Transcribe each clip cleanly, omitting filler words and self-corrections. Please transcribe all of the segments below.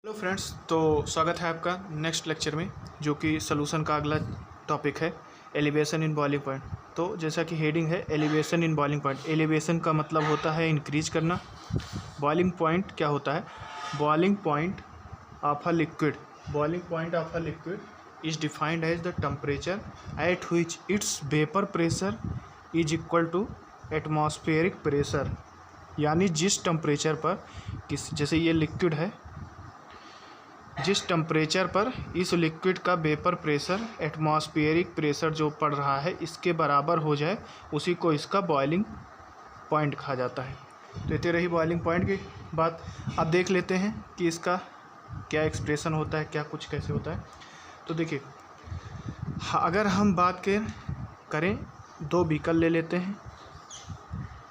Hello friends, तो स्वागत है आपका नेक्स्ट लेक्चर में, जो कि सॉल्यूशन का अगला टॉपिक है एलिवेशन इन बॉइलिंग पॉइंट। तो जैसा कि हेडिंग है elevation in boiling point. Elevation का मतलब होता है इंक्रीज करना। बॉइलिंग पॉइंट क्या होता है? Boiling point of a liquid, boiling point of a liquid is defined as the temperature at which its vapour pressure is equal to atmospheric pressure. यानी जिस टेम्परेचर पर जैसे ये लिक्विड है, जिस टेम्परेचर पर इस लिक्विड का वेपर प्रेशर एटमॉस्फेरिक प्रेशर जो पड़ रहा है इसके बराबर हो जाए, उसी को इसका बॉइलिंग पॉइंट कहा जाता है। तो इतनी रही बॉइलिंग पॉइंट की बात। अब देख लेते हैं कि इसका क्या एक्सप्रेशन होता है, क्या कुछ कैसे होता है। तो देखिए, अगर हम बात करें दो बीकर ले लेते हैं।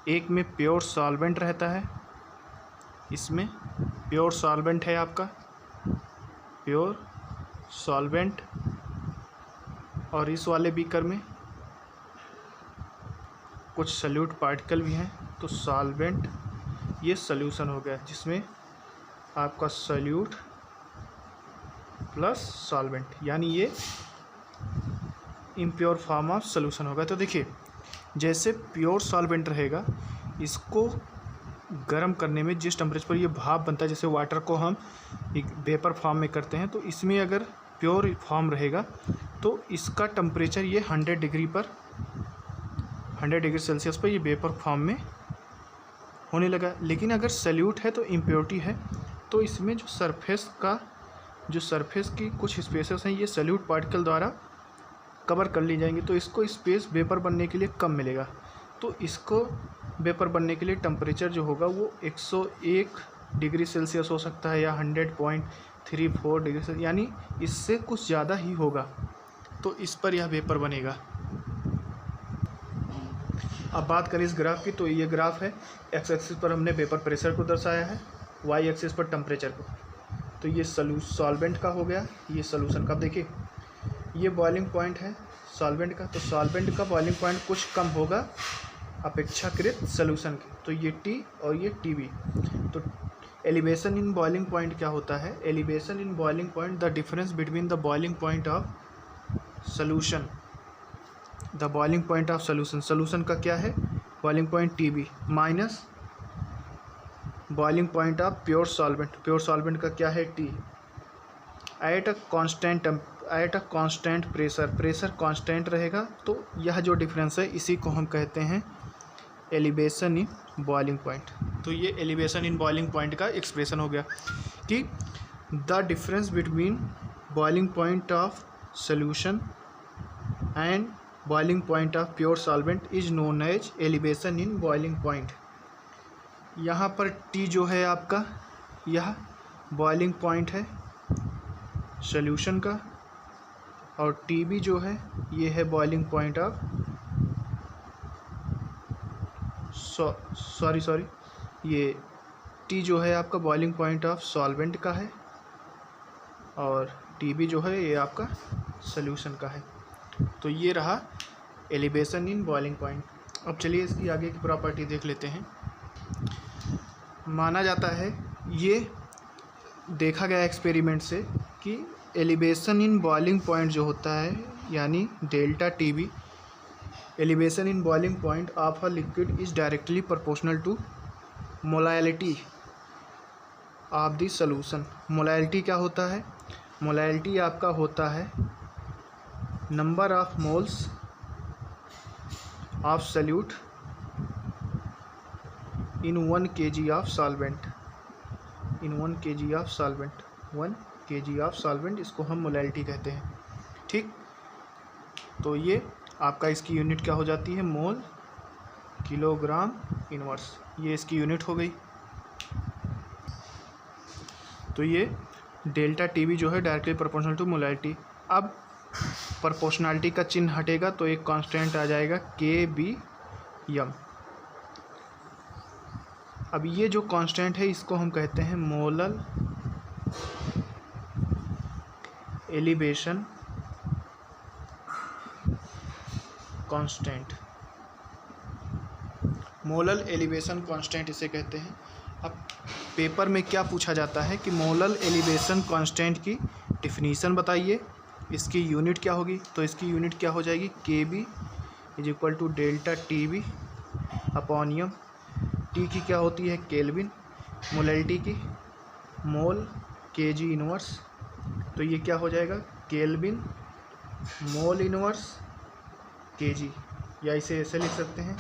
एक में प्योर सॉल्वेंट रहता है, इसमें प्योर सॉल्वेंट है आपका, प्योर सॉल्वेंट, और इस वाले बीकर में कुछ सल्यूट पार्टिकल भी हैं। तो सॉल्वेंट ये सॉल्यूशन हो गया, जिसमें आपका सल्यूट प्लस सॉल्वेंट, यानी ये इम्प्योर फॉर्म ऑफ सॉल्यूशन होगा। तो देखिए, जैसे प्योर सॉल्वेंट रहेगा, इसको गर्म करने में जिस टेम्परेचर पर ये भाप बनता है, जैसे वाटर को हम एक वेपर फॉर्म में करते हैं, तो इसमें अगर प्योर फॉर्म रहेगा तो इसका टेम्परेचर ये 100 डिग्री पर, 100 डिग्री सेल्सियस पर ये वेपर फॉर्म में होने लगा। लेकिन अगर सल्यूट है तो इम्प्योरिटी है, तो इसमें जो सरफेस की कुछ स्पेसेस हैं, ये सल्यूट पार्टिकल द्वारा कवर कर ली जाएंगी, तो इसको स्पेस वेपर बनने के लिए कम मिलेगा। तो इसको वेपर बनने के लिए टेम्परेचर जो होगा वो 101 डिग्री सेल्सियस हो सकता है, या 100.34 डिग्री सेल्सियस, यानी इससे कुछ ज़्यादा ही होगा। तो इस पर यह वेपर बनेगा। अब बात करें इस ग्राफ की, तो ये ग्राफ है, एक्स एक्सिस पर हमने वेपर प्रेशर को दर्शाया है, वाई एक्सिस पर टेम्परेचर को। तो ये सॉल्वेंट का हो गया, ये सॉल्यूशन का। देखिए, ये बॉइलिंग पॉइंट है सॉल्वेंट का, तो सॉल्वेंट का बॉइलिंग पॉइंट कुछ कम होगा अपेक्षाकृत सॉल्यूशन के। तो ये टी और ये टी बी। तो एलिवेशन इन बॉइलिंग पॉइंट क्या होता है? Elevation in boiling point the difference between the boiling point of solution, the boiling point of solution, solution का क्या है boiling point T B, minus boiling point of pure solvent, pure solvent का क्या है T, at a constant pressure, pressure constant रहेगा। तो यह जो डिफरेंस है इसी को हम कहते हैं एलिवेशन इन बॉइलिंग पॉइंट। तो ये एलिवेशन इन बॉइलिंग पॉइंट का एक्सप्रेशन हो गया कि the difference between boiling point of solution and boiling point of pure solvent is known as elevation in boiling point. यहाँ पर टी जो है आपका, यह बॉइलिंग पॉइंट है सॉल्यूशन का, और टी बी जो है ये है बॉइलिंग पॉइंट ऑफ सॉरी ये टी जो है आपका बॉइलिंग पॉइंट ऑफ सॉल्वेंट का है, और टी बी जो है ये आपका सॉल्यूशन का है। तो ये रहा एलिवेशन इन बॉइलिंग पॉइंट। अब चलिए इसकी आगे की प्रॉपर्टी देख लेते हैं। माना जाता है, ये देखा गया एक्सपेरिमेंट से, कि एलिवेशन इन बॉइलिंग पॉइंट जो होता है, यानी delta T B, elevation in boiling point of a liquid is directly proportional to molality of the solution. Molality क्या होता है? मोलैलिटी आपका होता है number of moles of solute in 1 kg of solvent, in 1 kg of solvent, 1 kg of solvent, इसको हम molality कहते हैं। ठीक, तो ये आपका इसकी यूनिट क्या हो जाती है? मोल किलोग्राम इनवर्स, ये इसकी यूनिट हो गई। तो ये डेल्टा टी बी जो है डायरेक्टली प्रोपोर्शनल टू मोलैलिटी। अब प्रोपोर्शनलिटी का चिन्ह हटेगा तो एक कांस्टेंट आ जाएगा के बी एम। अब ये जो कांस्टेंट है इसको हम कहते हैं molal elevation constant, molal elevation constant इसे कहते हैं। अब पेपर में क्या पूछा जाता है कि मोलर एलिवेशन कांस्टेंट की डिफिनीशन बताइए, इसकी यूनिट क्या होगी। तो इसकी यूनिट क्या हो जाएगी, K B is equal to delta T B upon M. T की क्या होती है, केल्विन, मोलैलिटी की मोल, के जी इनवर्स। तो ये क्या हो जाएगा, केल्विन मोल इनवर्स के जी, या इसे ऐसे लिख सकते हैं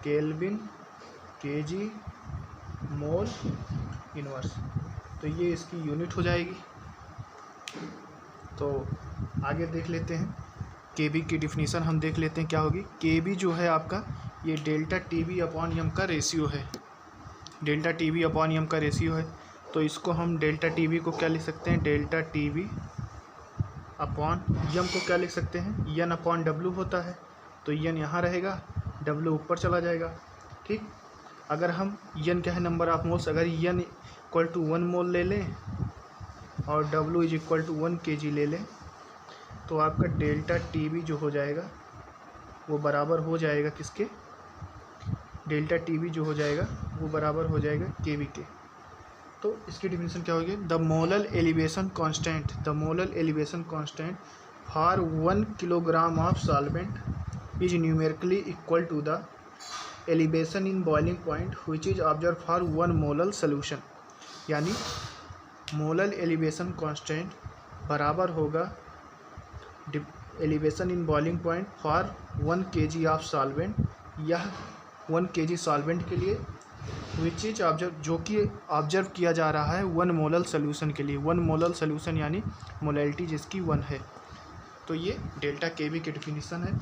केल्विन के जी मोल इनवर्स। तो ये इसकी यूनिट हो जाएगी। तो आगे देख लेते हैं, के बी की डिफिनीसन हम देख लेते हैं क्या होगी। के बी जो है आपका ये delta T B upon M का रेशियो है, delta T B upon M का रेशियो है। तो इसको हम डेल्टा टी बी को क्या लिख सकते हैं, delta T B upon M को क्या लिख सकते हैं, एन अपॉन डब्लू होता है। तो एन यहाँ रहेगा, डब्लू ऊपर चला जाएगा। ठीक, अगर हम एन क्या है, नंबर ऑफ मोल्स, अगर एन इक्वल टू 1 मोल ले लें और W is equal to 1 kg ले लें, तो आपका डेल्टा टी बी जो हो जाएगा वो बराबर हो जाएगा किसके, डेल्टा टी बी जो हो जाएगा वो बराबर हो जाएगा के बी के। तो इसकी डिफिनीशन क्या होगी, the molar elevation constant, the molar elevation constant for 1 kilogram of solvent is numerically equal to the elevation in boiling point which is observe for 1 molar solution. यानी मोलर एलिवेशन कांस्टेंट बराबर होगा elevation in boiling point for 1 kg of solvent, यह 1 kg solvent के लिए which is observe, जो कि observe किया जा रहा है 1 मोलर सोल्यूशन के लिए। 1 मोलर सोल्यूशन यानी मोलैलिटी जिसकी 1 है। तो ये डेल्टा के बी की डिफिनीशन है।